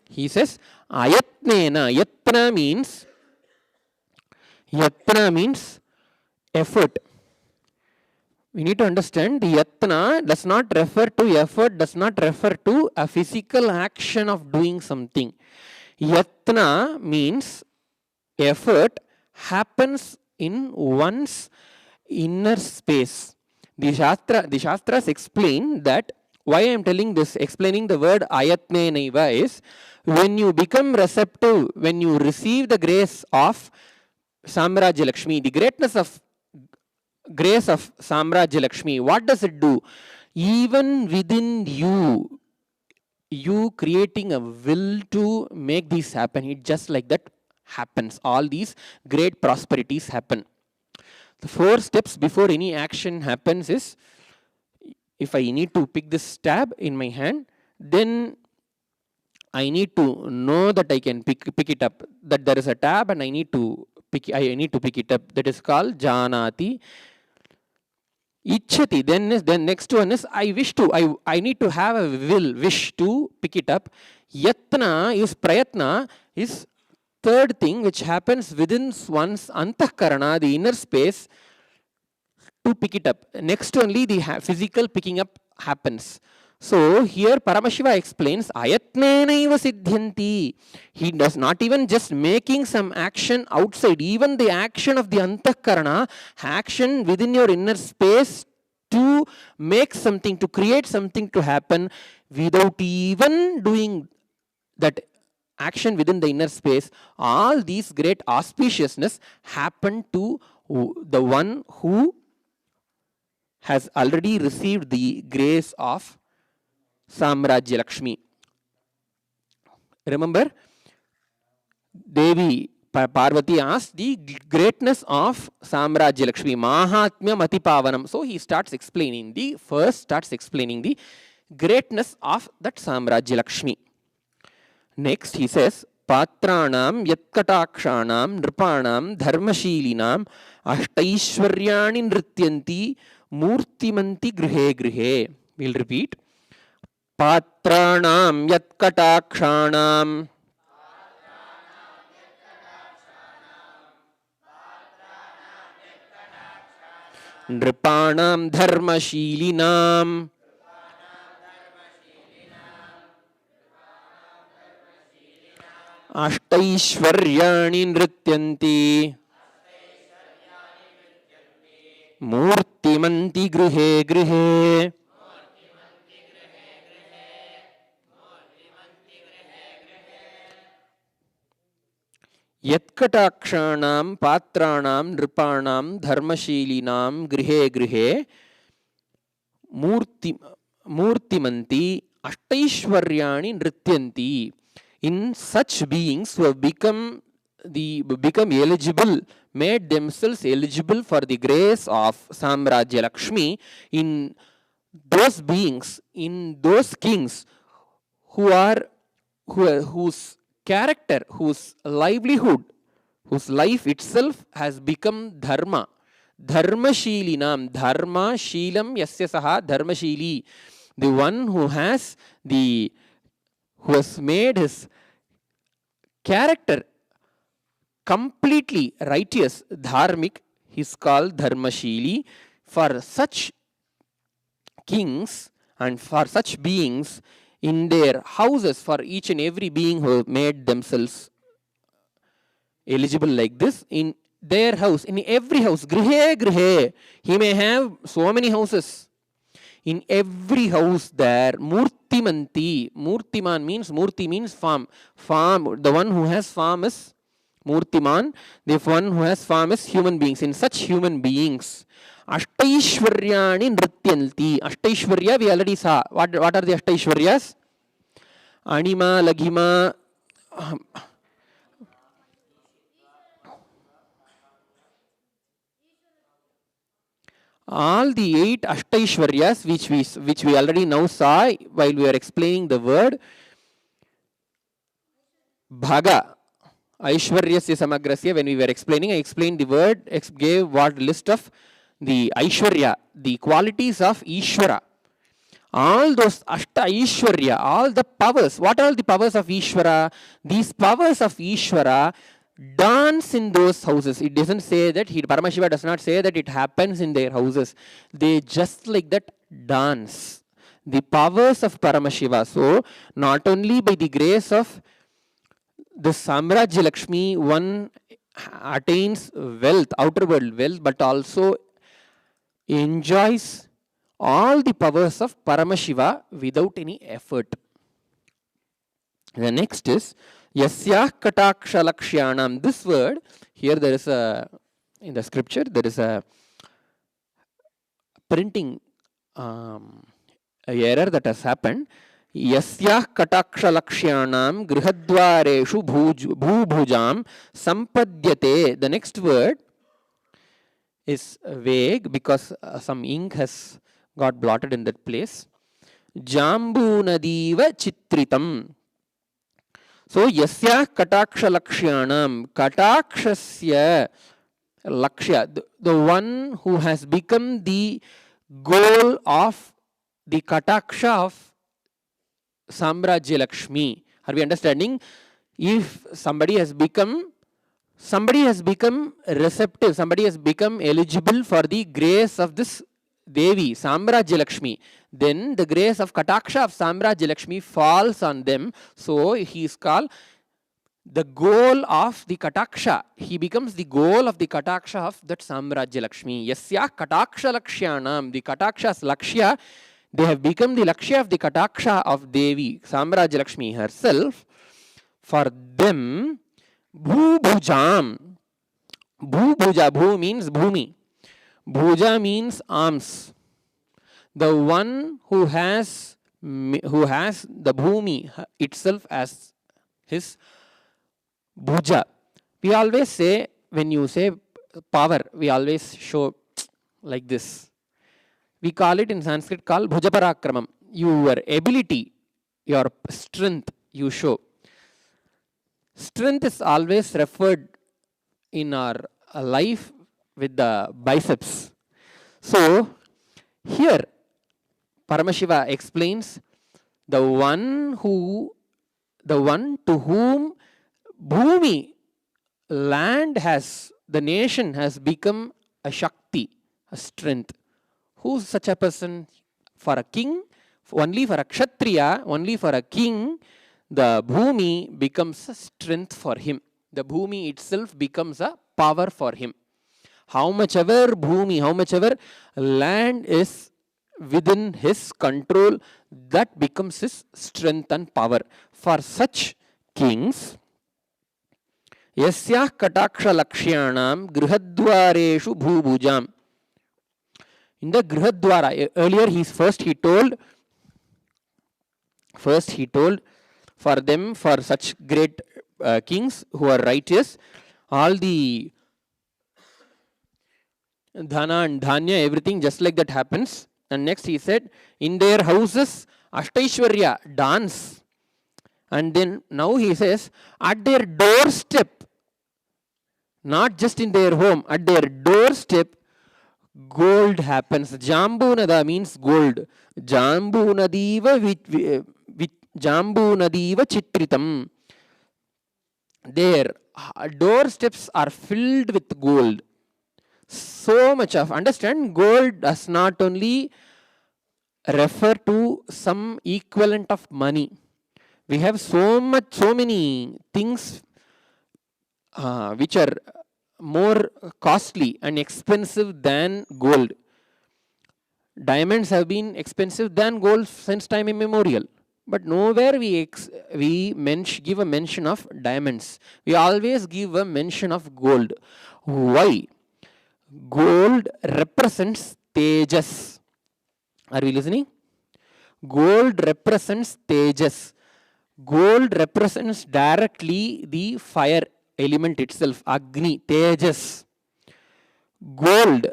Speaker 1: He says, ayatnena. Yatna means effort. We need to understand the yatna does not refer to effort, does not refer to a physical action of doing something. Yatna means effort happens in one's inner space. The Shastras explain that. Why I am telling this, explaining the word ayatne naiva is, when you become receptive, when you receive the grace of Samrajya Lakshmi, the greatness of grace of Samrajya Lakshmi, what does it do? Even within you creating a will to make this happen, it just like that happens. All these great prosperities happen. The 4 steps before any action happens is, if I need to pick this tab in my hand, then I need to know that I can pick it up, that there is a tab and I need to pick it up. That is called janati. Ichchati, then next one is I need to have a wish to pick it up. Yatna is prayatna, is third thing which happens within one's antahkarana, the inner space, to pick it up. Next only the physical picking up happens. So here Paramashiva explains ayatnenaiva siddhanti. He does not even just making some action outside, even the action of the antahkarana, action within your inner space to to make something, to create something to happen without even doing that action within the inner space. All these great auspiciousness happen to the one who has already received the grace of Samrajya Lakshmi. Remember, Devi Parvati asked the greatness of Samrajya Lakshmi, Mahatmyam Atipavanam. So he starts explaining the greatness of that Samrajya Lakshmi. Next he says, Patranam Yatkatakshanam Nripanam Dharmashilinam Ashtaishwaryani Nrityanti Murtimanti Grihe Grihe. We'll repeat. Patranam Yatkatakshanam Nripanam Dharmashilinam Ashtaishwaryani Nrityanti Murtimanti Grihe Grihe. Yatkatakshanam Patranam Nripanam Dharmashilinam Grihe Grihe Murtimanti Ashtaishwaryani Nrityanti. In such beings who have become eligible, made themselves eligible for the grace of Samrajya Lakshmi, in those beings, in those kings whose character, whose livelihood, whose life itself has become dharma. Dharmashilinam, dharma shilam yasya saha dharmashili. The one who has made his character completely righteous, dharmic, he is called dharmashili. For such kings and for such beings, in their houses, for each and every being who have made themselves eligible like this, in their house, in every house, grihe grihe, he may have so many houses. In every house there, Murtimanti, Murtiman means, Murti means farm. Farm, the one who has farm is Murtiman, the one who has farm is human beings. In such human beings, Ashtaishwaryani Nrityanti. Ashtaishwarya we already saw. What are the Ashtaishwaryas? Anima, Laghima, all the 8 Ashtaishwaryas which we already now saw while we are explaining the word Bhaga. Aishwaryasya Samagrasya, when we were explaining, I explained the word, gave what list of the Aishwarya, the qualities of Ishvara. All those Ashta Ishwarya, all the powers. What are the powers of Ishvara? These powers of Ishvara dance in those houses. It doesn't say that, Paramashiva does not say that it happens in their houses. They just like that dance. The powers of Paramashiva. So, not only by the grace of the Samrajya Lakshmi, one attains wealth, outer world wealth, but also enjoys all the powers of Paramashiva without any effort. The next is Yasyah Kataksha Lakshanam. This word, here there is in the scripture, there is a printing error that has happened. Yasyah Kataksha Lakshanam Grihadvareshu Bhubhujam Sampadyate. The next word is vague because some ink has got blotted in that place. Jambu Nadiva Chitritam. So, Yasya Kataksha Lakshanam, Katakshasya Lakshya, the one who has become the goal of the Kataksha of Samrajya Lakshmi. Are we understanding? If somebody has become receptive, somebody has become eligible for the grace of this Devi, Samrajya Lakshmi, then the grace of Kataksha of Samrajya Lakshmi falls on them. So he is called the goal of the Kataksha. He becomes the goal of the Kataksha of that Samrajya Lakshmi. Yasya Kataksha Lakshanam. The Kataksha's Lakshya, they have become the Lakshya of the Kataksha of Devi, Samrajya Lakshmi herself. For them, Bhubhujam. Bhubhuja, Bhu means Bhumi. Bhuja means arms. The one who has the Bhumi itself as his Bhuja. We always say, when you say power, we always show like this. We call it in Sanskrit called Bhujaparakramam. Your ability, your strength you show. Strength is always referred in our life with the biceps. So, here Paramashiva explains the one to whom Bhumi, land has, the nation has become a Shakti, a strength. Who's such a person? For a king, only for a Kshatriya, only for a king, the Bhumi becomes a strength for him. The Bhumi itself becomes a power for him. How much ever Bhumi, how much ever land is within his control, that becomes his strength and power. For such kings, Yasyah Kataksha Lakshanam Grihadwareshu Bhubhujam. In the Grihadwara, earlier he told for them, for such great kings who are righteous, all the dhana and dhanya, everything just like that happens. And next he said, in their houses, Ashtaishwarya, dance. And then now he says, at their doorstep, not just in their home, at their doorstep, gold happens. Jambunada means gold. Jambunadiva chitritam. Their doorsteps are filled with gold. So much of, understand, gold does not only refer to some equivalent of money. We have so many things which are more costly and expensive than gold. Diamonds have been expensive than gold since time immemorial. But nowhere we give a mention of diamonds. We always give a mention of gold. Why? Gold represents Tejas. Are we listening? Gold represents Tejas. Gold represents directly the fire element itself, Agni, Tejas. Gold,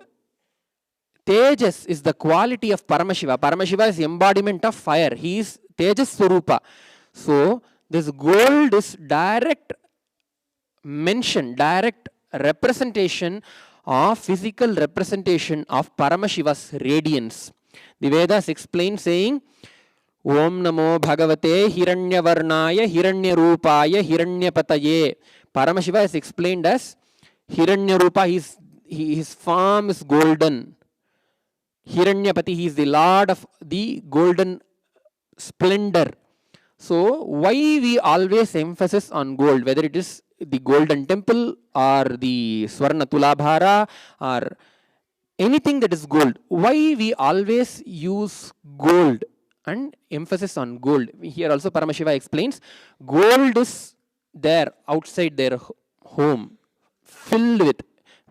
Speaker 1: Tejas is the quality of Paramashiva. Paramashiva is the embodiment of fire. He is Tejas Swarupa. So, this gold is direct mention, direct representation of physical representation of Paramashiva's radiance. The Vedas explain saying, Om Namo Bhagavate Hiranyavarnaya Hiranyarupaya Hiranyapataye. Paramashiva is explained as Hiranyarupa, his form is golden. Hiranyapati, he is the Lord of the golden splendor. So, why we always emphasize on gold, whether it is the golden temple or the Swarna Tulabhara or anything that is gold, why we always use gold and emphasis on gold? Here also Paramashiva explains, gold is there outside their home, filled with,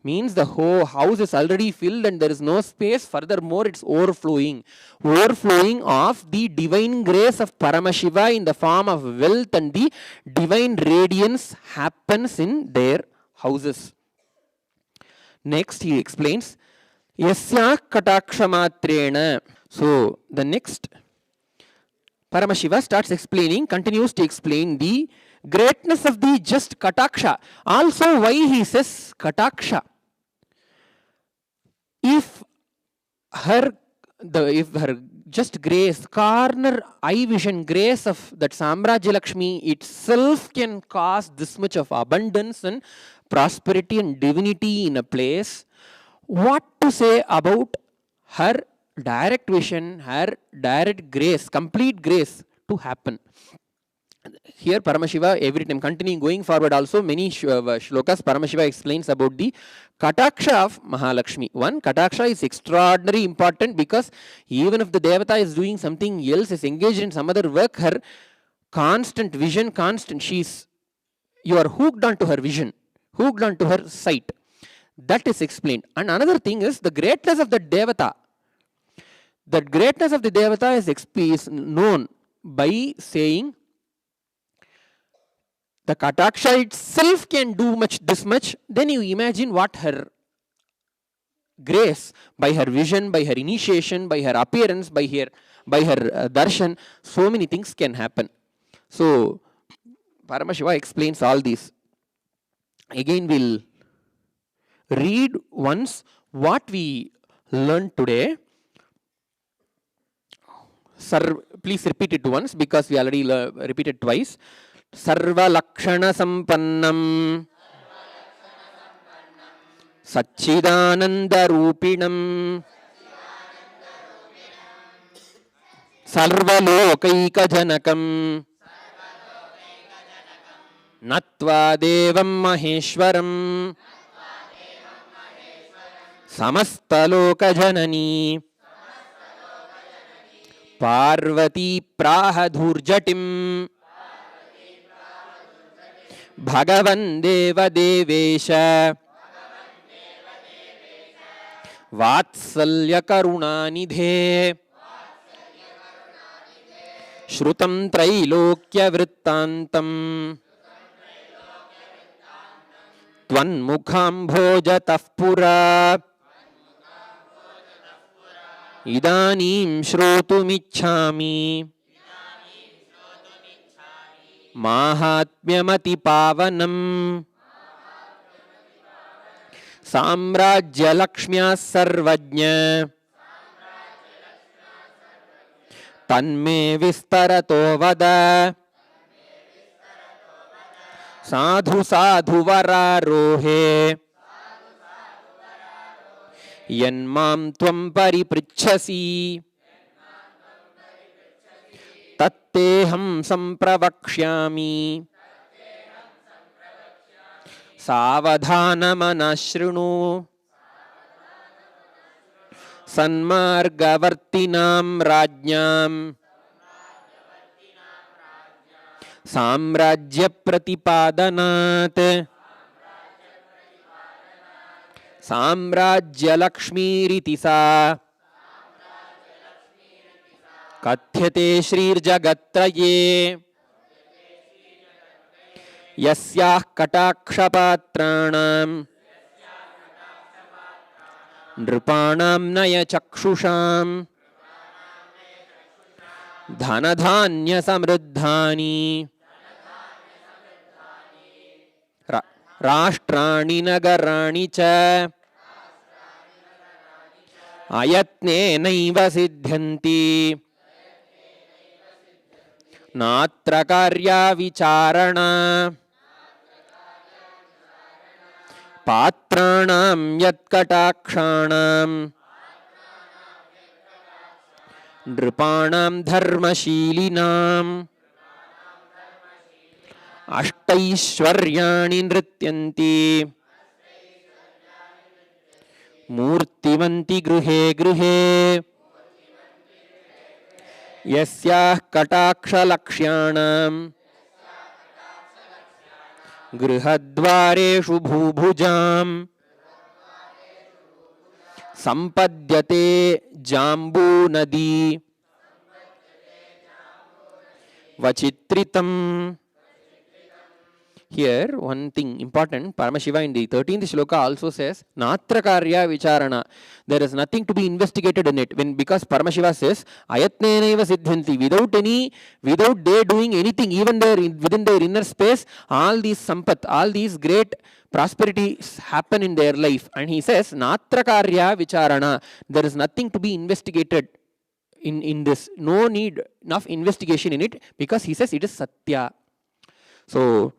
Speaker 1: means the whole house is already filled and there is no space. Furthermore, it's overflowing of the divine grace of Paramashiva in the form of wealth, and the divine radiance happens in their houses. Next he explains, Yasya Kataksha. So the next Paramashiva starts explaining, continues to explain the greatness of the just Kataksha. Also, why he says Kataksha? If her just grace, corner eye vision grace of that Samrajya Lakshmi itself can cause this much of abundance and prosperity and divinity in a place, what to say about her direct vision, her direct grace, complete grace to happen? Here Paramashiva, every time continuing going forward also, many shlokas Paramashiva explains about the Kataksha of Mahalakshmi. One, Kataksha is extraordinary important because even if the Devata is doing something else, is engaged in some other work, her constant vision, you are hooked onto her vision, hooked onto her sight. That is explained. And another thing is the greatness of the Devata. The greatness of the Devata is known by saying the Kataksha itself can do this much. Then you imagine what her grace, by her vision, by her initiation, by her appearance, by her darshan, so many things can happen. So Paramashiva explains all these. Again, we'll read once what we learned today. Sir, please repeat it once because we already repeated twice. Sarva Lakshana Sampannam Satchidananda Rupinam Sarva Lokaika Janakam Natva Devam Maheshwaram Samasta Loka Janani Parvati Prahadhurjatim Bhagavan Deva Devesha Vatsalya Karunanidhe Shrutam Trailokya Vrittantam Tvan Bhojatah Pura Idanim Shrotumichhami Mahatmyamati Pavanam Samrajya Lakshmya Sarvajna Tanme Vistarato Vada Sadhu Sadhu Vararohe Yanmam Tvam Pariprichhasi Tatteham Sampravakshyami Savadhanamanashrunu Sanmargavartinam Rajnyam Samrajya Pratipadanat Samrajya Lakshmi Ritisa Kathyate Shrir Jagatraye Yasyah Kataksha-patranam Nripanam Naya Chakshusham Dhanadhanya Samruddhani Rashtrani Nagarani Cha Ayatne Naiva Siddhanti Natra Karya Vicharana Patranam Yatkatakshanam Nripanam Dharmashilinam Ashtaishwaryani Nrityanti Murtivanti Gruhe Gruhe Yasyah Kataksha Lakshanam Grihadvareshu Bhubhujam Sampadyate Jambu Nadi Vachitritam. Here, one thing important, Paramashiva in the 13th shloka also says, Natra Karya Vicharana. There is nothing to be investigated in it. Because Paramashiva says, Ayatnenaiva Siddhanti. Without they doing anything, even within their inner space, all these sampat, all these great prosperities happen in their life. And he says, Natra Karya Vicharana. There is nothing to be investigated in this. No need enough investigation in it, because he says it is Satya. So,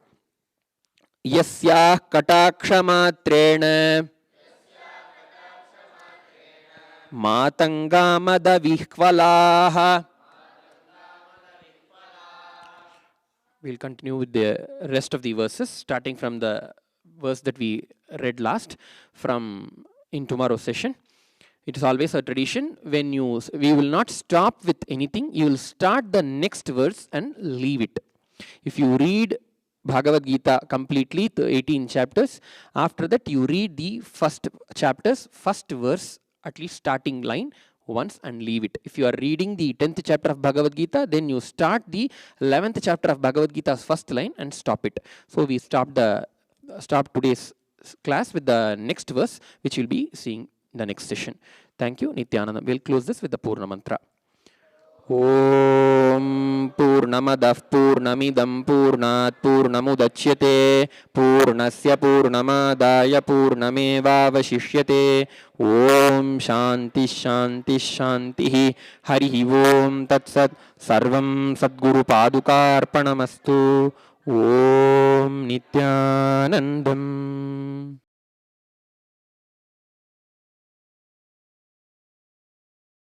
Speaker 1: Yasyah Kataksha Matrena Matangamada Vihkvalaha. we'll continue with the rest of the verses, starting from the verse that we read last from in tomorrow's session. It is always a tradition when we will not stop with anything. You will start the next verse and leave it. If you read Bhagavad Gita completely, the 18 chapters, after that you read the first chapter's first verse, at least starting line, once and leave it. If you are reading the 10th chapter of Bhagavad Gita, then you start the 11th chapter of Bhagavad Gita's first line and stop it. So we stop today's class with the next verse, which we'll be seeing in the next session. Thank you. Nityananda. We'll close this with the Purna Mantra. Om Purnamadah Purnamidam Purnat Purnamudachyate Purnasya Purnamadaya Purnamevavashishyate Om Shanti Shanti Shanti Harihi Om Tatsat Sarvam Sadguru Padukarpanamastu Om Nityanandam.